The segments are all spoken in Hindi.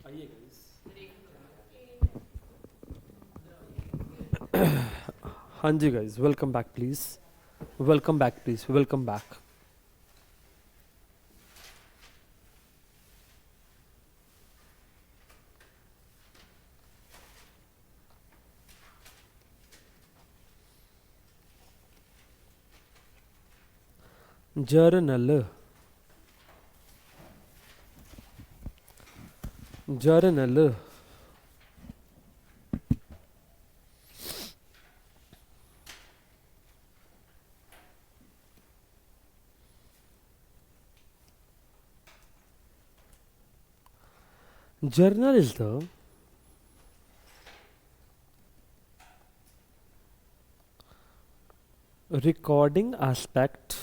आइए गाइस। हाँ जी guys, welcome back please. Welcome back please, welcome back. Journal journal journal is the recording aspect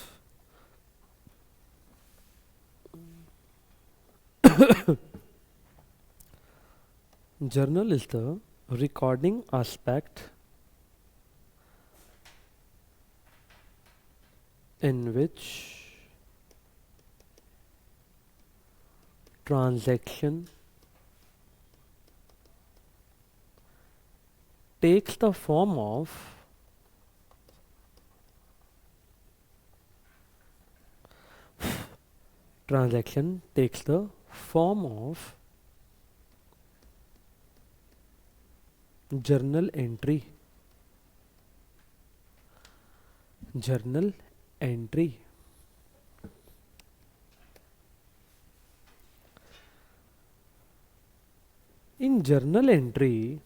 journal is the recording aspect in which transaction takes the form of transaction takes the form of journal entry. Journal entry. In journal entry,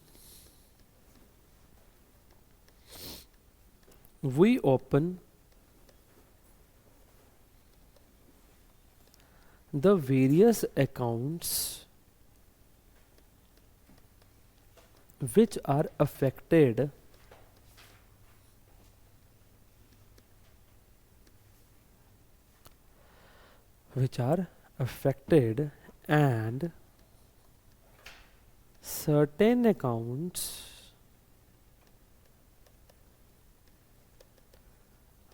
we open the various accounts which are affected and certain accounts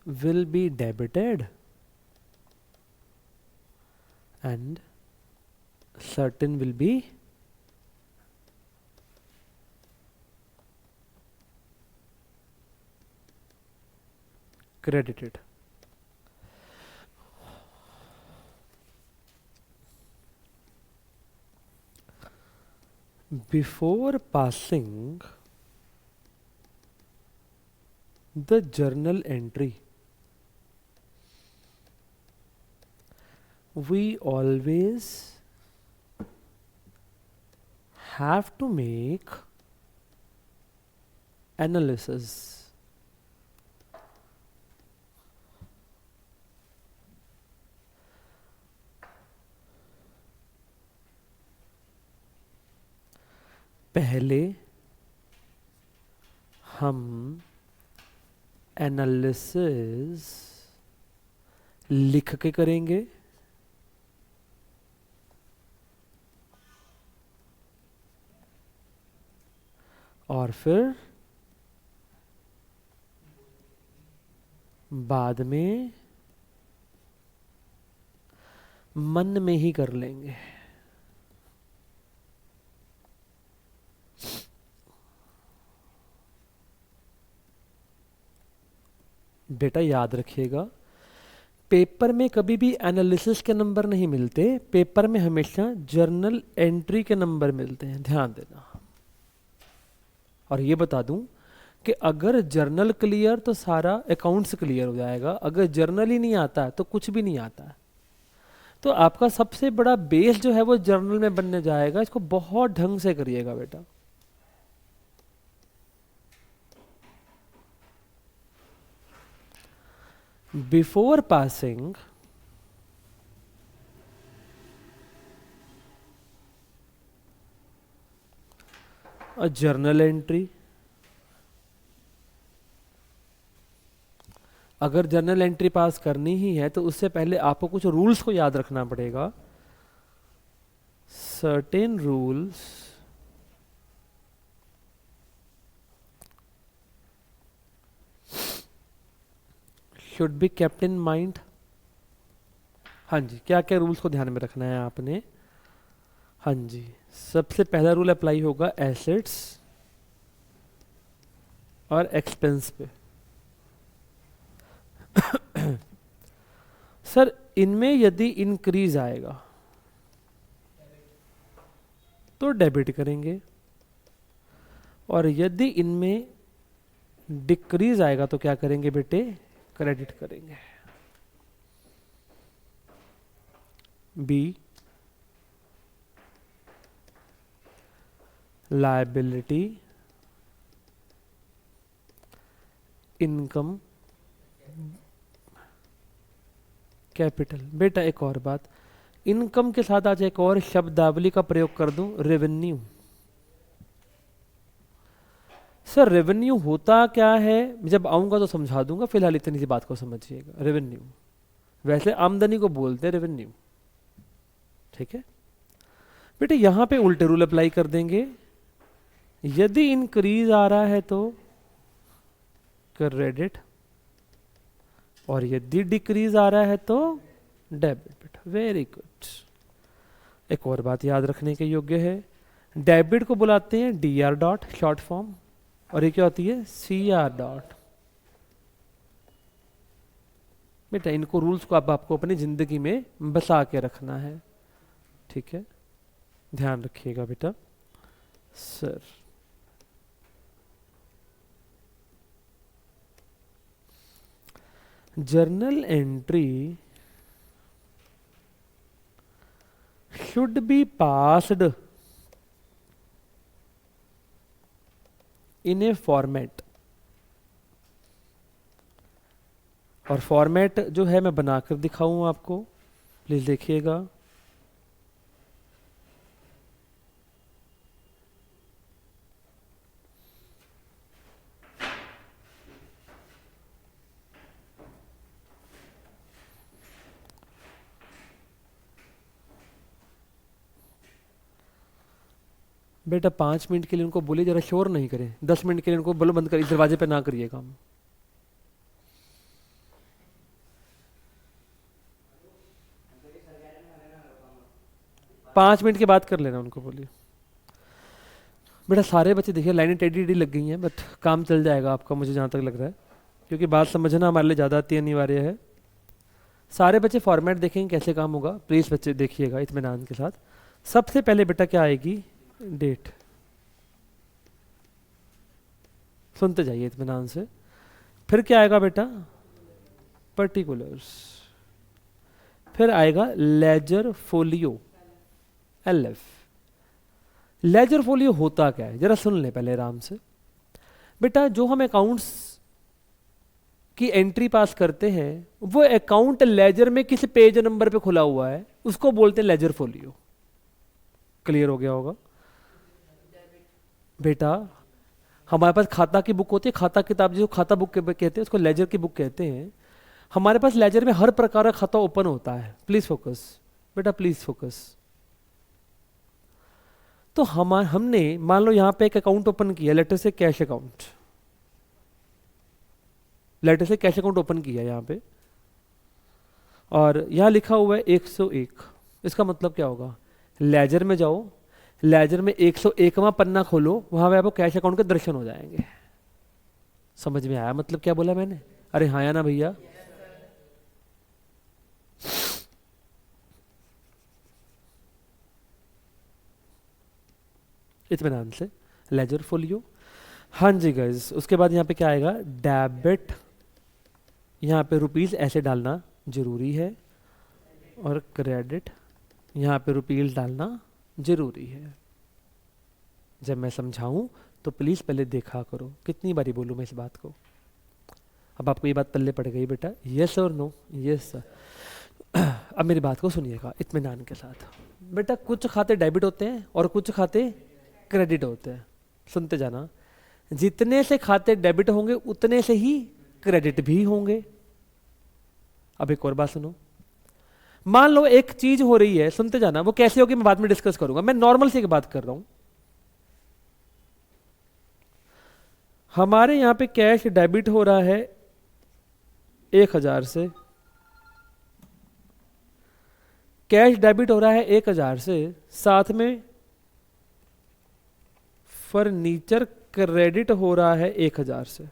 will be debited and certain will be credited. Before passing the journal entry, we always have to make analysis. पहले हम एनालिसिस लिख के करेंगे और फिर बाद में मन में ही कर लेंगे। बेटा याद रखिएगा, पेपर में कभी भी एनालिसिस के नंबर नहीं मिलते, पेपर में हमेशा जर्नल एंट्री के नंबर मिलते हैं, ध्यान देना। और ये बता दूं कि अगर जर्नल क्लियर तो सारा अकाउंट्स क्लियर हो जाएगा, अगर जर्नल ही नहीं आता है तो कुछ भी नहीं आता है। तो आपका सबसे बड़ा बेस जो है वो जर्नल में बनने जाएगा, इसको बहुत ढंग से करिएगा बेटा। बिफोर पासिंग अ जर्नल एंट्री, अगर जर्नल एंट्री पास करनी ही है तो उससे पहले आपको कुछ रूल्स को याद रखना पड़ेगा। Certain rules should be kept in mind. हाँ जी, क्या क्या रूल्स को ध्यान में रखना है आपने? हाँ जी, सबसे पहला रूल अप्लाई होगा एसेट्स और एक्सपेंस पे। सर इनमें यदि इंक्रीज आएगा तो डेबिट करेंगे, और यदि इनमें डिक्रीज आएगा तो क्या करेंगे बेटे, क्रेडिट करेंगे। B liability income capital. बेटा एक और बात, इनकम के साथ आज एक और शब्दावली का प्रयोग कर दूं, रेवेन्यू। सर रेवेन्यू होता क्या है, जब आऊंगा तो समझा दूंगा, फिलहाल इतनी सी बात को समझिएगा। रेवेन्यू वैसे आमदनी को बोलते हैं रेवेन्यू, ठीक है बेटे। यहां पे उल्टे रूल अप्लाई कर देंगे, यदि इंक्रीज आ रहा है तो क्रेडिट, और यदि डिक्रीज आ रहा है तो डेबिट। बेटा वेरी गुड। एक और बात याद रखने के योग्य है, डेबिट को बुलाते हैं D R dot short form, और ये क्या होती है, सी आर डॉट। बेटा इनको रूल्स को आपको अपनी जिंदगी में बसा के रखना है, ठीक है, ध्यान रखिएगा बेटा। Sir journal entry should be passed in a format, और फॉर्मेट जो है मैं बनाकर दिखाऊं आपको, प्लीज देखिएगा। बेटा 5 मिनट के लिए उनको बोले जरा शोर नहीं करें, 10 मिनट के लिए उनको बोलो बंद करिए, दरवाजे पे ना करिए काम। पाँच मिनट के बाद कर लेना, उनको बोलिए। बेटा सारे बच्चे देखिए लाइनें टेढ़ी लग गई हैं, बट काम चल जाएगा आपका, मुझे जहाँ तक लग रहा है, क्योंकि बात समझना हमारे लिए ज़्यादा अति अनिवार्य है। सारे बच्चे फॉर्मेट देखेंगे कैसे काम होगा, प्लीज़ बच्चे देखिएगा इत्मीनान के साथ। सबसे पहले बेटा क्या आएगी, डेट, सुनते जाइए इत्मीनान से। फिर क्या आएगा बेटा, पर्टिकुलर्स। फिर आएगा ledger folio, LF। Ledger folio होता क्या है, जरा सुन ले पहले आराम से। बेटा जो हम अकाउंट्स की एंट्री पास करते हैं, वो अकाउंट लेजर में किस पेज नंबर पे खुला हुआ है उसको बोलते हैं लेजर फोलियो। क्लियर हो गया होगा बेटा। हमारे पास खाता की बुक होती है, खाता किताब जो खाता बुक कहते हैं उसको लेजर की बुक कहते हैं। हमारे पास लेजर में हर प्रकार का खाता ओपन होता है। प्लीज फोकस बेटा, प्लीज फोकस। तो हमने मान लो यहां पे एक अकाउंट ओपन किया, लेटर से कैश अकाउंट, लेटर से कैश अकाउंट ओपन किया यहां पे, और यहां लिखा हुआ है 101। इसका मतलब क्या होगा, लेजर में जाओ, लेजर में 101वां पन्ना खोलो, वहां पे आपको कैश अकाउंट के दर्शन हो जाएंगे। समझ में आया मतलब क्या बोला मैंने, अरे हाँ या ना भैया। इत्मीनान से, लेजर फोलियो। हाँ जी गाइज, उसके बाद यहाँ पे क्या आएगा, डेबिट। यहाँ पे रुपीस ऐसे डालना जरूरी है, और क्रेडिट यहाँ पे रुपीस डालना जरूरी है। जब मैं समझाऊं तो प्लीज पहले देखा करो, कितनी बारी बोलूं मैं इस बात को। अब आपको ये बात पल्ले पड़ गई बेटा, यस और नो, यस सर। अब मेरी बात को सुनिएगा इत्मीनान के साथ। बेटा कुछ खाते डेबिट होते हैं और कुछ खाते क्रेडिट होते हैं, सुनते जाना। जितने से खाते डेबिट होंगे उतने से ही क्रेडिट भी होंगे। अब एक और बात सुनो, मान लो एक चीज हो रही है, सुनते जाना, वो कैसे होगी मैं बाद में डिस्कस करूंगा, मैं नॉर्मल से एक बात कर रहा हूं। हमारे यहां पे कैश डेबिट हो रहा है 1000 से, कैश डेबिट हो रहा है 1000 से, साथ में फर्नीचर क्रेडिट हो रहा है 1000 से।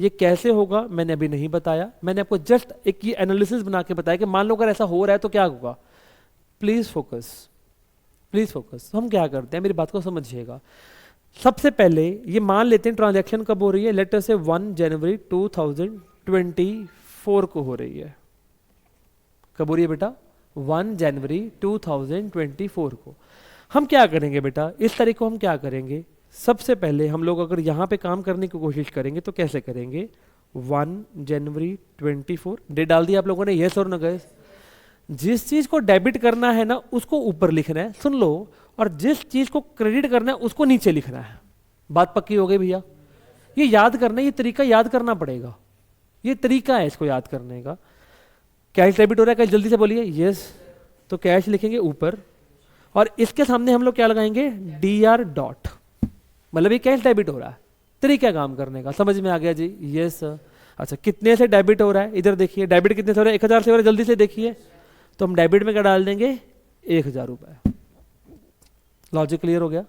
ये कैसे होगा मैंने अभी नहीं बताया, मैंने आपको जस्ट एक ये एनालिसिस बना के बताया कि मान लो अगर ऐसा हो रहा है तो क्या होगा। Please focus, please focus. हम क्या करते हैं, मेरी बात को समझिएगा। सबसे पहले ये मान लेते हैं ट्रांजैक्शन कब हो रही है, लेट अस से 1 जनवरी 2024 को हो रही है। कब हो रही है बेटा, 1 जनवरी 2024 को। हम क्या करेंगे बेटा, इस तारीख को हम क्या करेंगे, सबसे पहले हम लोग अगर यहाँ पे काम करने की कोशिश करेंगे तो कैसे करेंगे, 1 जनवरी 24 डेट डाल दिया आप लोगों ने, यस और नो गाइस। जिस चीज को डेबिट करना है ना उसको ऊपर लिखना है, सुन लो, और जिस चीज को क्रेडिट करना है उसको नीचे लिखना है। बात पक्की हो गई भैया, ये याद करना, ये तरीका याद करना पड़ेगा, ये तरीका है इसको याद करने का। कैश डेबिट हो रहा है, कैश जल्दी से बोलिए यस, तो कैश लिखेंगे ऊपर और इसके सामने हम लोग क्या लगाएंगे, DR डॉट, मतलब ये कैश डेबिट हो रहा है। तरीका काम करने का समझ में आ गया जी, यस। अच्छा कितने से डेबिट हो रहा है, इधर देखिए डेबिट कितने से हो रहा है, 1000 से हो रहा है, जल्दी से देखिए। तो हम डेबिट में क्या डाल देंगे, 1000 रुपए। लॉजिक क्लियर हो गया।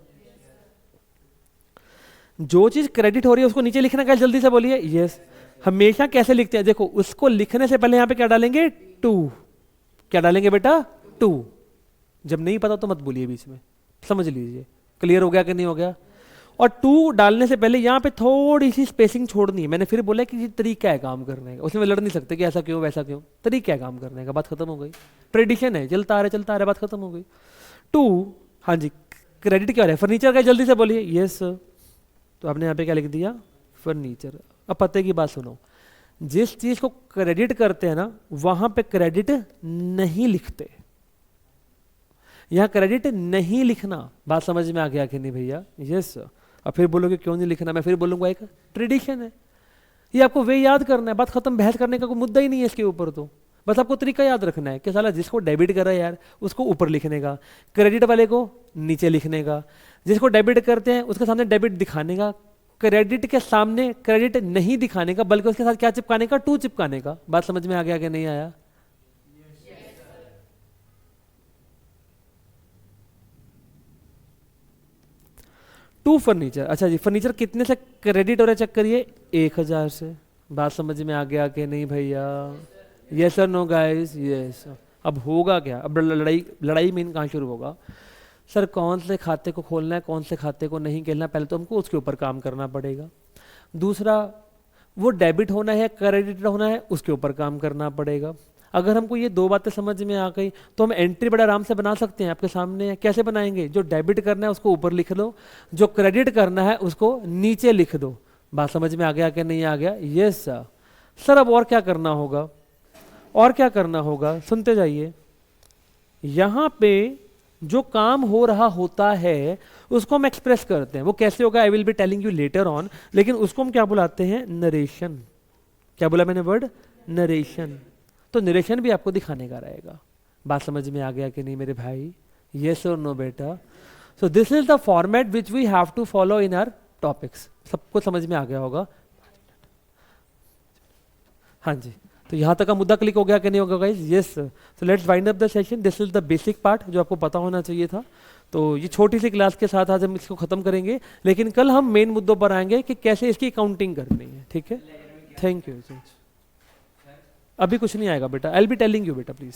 जो चीज क्रेडिट हो रही है उसको नीचे लिखना क्या, जल्दी से बोलिए यस। हमेशा कैसे लिखते हैं, देखो उसको लिखने से पहले यहां पे क्या डालेंगे, 2। क्या डालेंगे बेटा, 2। जब नहीं पता तो मत बोलिए बीच में, समझ लीजिए। क्लियर हो गया कि नहीं हो गया। और 2 डालने से पहले यहाँ पे थोड़ी सी स्पेसिंग छोड़नी है। मैंने फिर बोला कि ये तरीका है काम करने का, उसमें लड़ नहीं सकते कि ऐसा क्यों वैसा क्यों, तरीका है काम करने का, बात खत्म हो गई। ट्रेडिशन है, चलता आ रहा है, बात खत्म हो गई। 2, हाँ जी, क्रेडिट क्या हो रहा है, फर्नीचर का, जल्दी से बोलिए यस। तो आपने यहाँ पे क्या लिख दिया, फर्नीचर। अब पते की बात सुनो, जिस चीज को क्रेडिट करते हैं ना वहां पे क्रेडिट नहीं लिखते, यहां क्रेडिट नहीं लिखना। बात समझ में आ गया कि नहीं भैया, यस। अब फिर बोलोगे क्यों नहीं लिखना, मैं फिर बोलूंगा एक ट्रेडिशन है, ये आपको वे याद करना है, बात खत्म, बहस करने का कोई मुद्दा ही नहीं है इसके ऊपर। तो बस आपको तरीका याद रखना है कि साला जिसको डेबिट कर रहा है यार उसको ऊपर लिखने का, क्रेडिट वाले को नीचे लिखने का, जिसको डेबिट करते हैं उसके सामने डेबिट दिखाने का, क्रेडिट के सामने क्रेडिट नहीं दिखाने का, बल्कि उसके साथ क्या चिपकाने का, 2 चिपकाने का। बात समझ में आ गया कि नहीं आया। टू फर्नीचर, अच्छा जी, फर्नीचर कितने से क्रेडिट हो रहा है चेक करिए, 1000 से। बात समझ में आ गया कि नहीं भैया, यस और नो गाइस, यस। अब होगा क्या, अब लड़ाई मेन कहाँ शुरू होगा, सर कौन से खाते को खोलना है, कौन से खाते को नहीं खोलना, पहले तो हमको उसके ऊपर काम करना पड़ेगा। दूसरा, वो डेबिट होना है क्रेडिट होना है, उसके ऊपर काम करना पड़ेगा। अगर हमको ये 2 बातें समझ में आ गई तो हम एंट्री बड़ा आराम से बना सकते हैं, आपके सामने है। कैसे बनाएंगे, जो डेबिट करना है उसको ऊपर लिख लो, जो क्रेडिट करना है उसको नीचे लिख दो। बात समझ में आ गया कि नहीं आ गया, यस सर। सर अब और क्या करना होगा, और क्या करना होगा, सुनते जाइए। यहां पे जो काम हो रहा होता है उसको हम एक्सप्रेस करते हैं, वो कैसे होगा I will be telling you later on, लेकिन उसको हम क्या बुलाते हैं, नरेशन। क्या बोला मैंने वर्ड, नरेशन। तो नरेशन भी आपको दिखाने का रहेगा। बात समझ में आ गया कि नहीं मेरे भाई, यस और नो बेटा। So this is the format which we have to follow in our topics. सबको समझ में आ गया होगा, हाँ जी। तो यहां तक का मुद्दा क्लिक हो गया कि नहीं होगा guys, yes. So let's wind up the session. This is the basic part जो आपको पता होना चाहिए था। तो ये छोटी सी क्लास के साथ आज हम इसको खत्म करेंगे, लेकिन कल हम मेन मुद्दों पर आएंगे कि कैसे इसकी अकाउंटिंग करनी है, ठीक है। Thank you. अभी कुछ नहीं आएगा बेटा, I will be telling you बेटा, प्लीज।